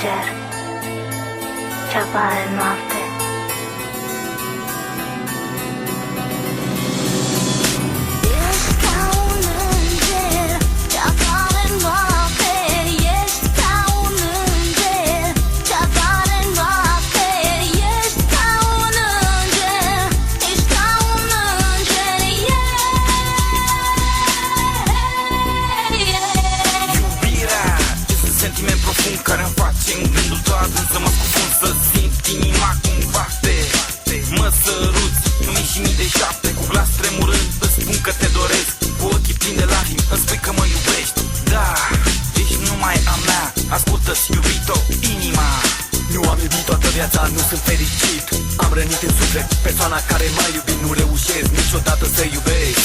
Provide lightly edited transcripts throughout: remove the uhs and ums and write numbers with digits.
înger ce apare în noapte. Ești ca un înger ce apare în noapte. Ești ca un înger ce apare în noapte. Ești ca un înger, ești ca un înger, Iubirea este un sentiment profund care îmi face în gândul tău adânc să mă scufund, să simt inima cum bate. Mă săruți în mii și mii de șapte, cu glas tremurând îți spun că te doresc. Cu ochii plini de lacrimi îmi spui că mă iubești. Da, ești numai a mea, ascultă-ți iubito inima. Nu am iubit toată viața, nu sunt fericit. Am rănit în suflet persoana care m-a iubit. Nu reușesc niciodată să iubesc.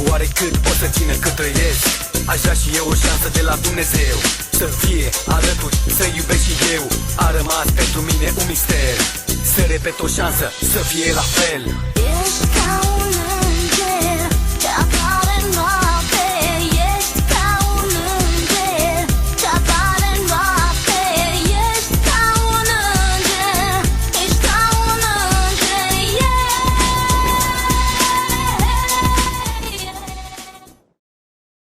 Oare cât pot să țină cât trăiesc? Aș vrea și eu o șansă de la Dumnezeu, să fie alături, să iubesc și eu. A rămas pentru mine un mister, să repet o șansă, să fie la fel. ești ca un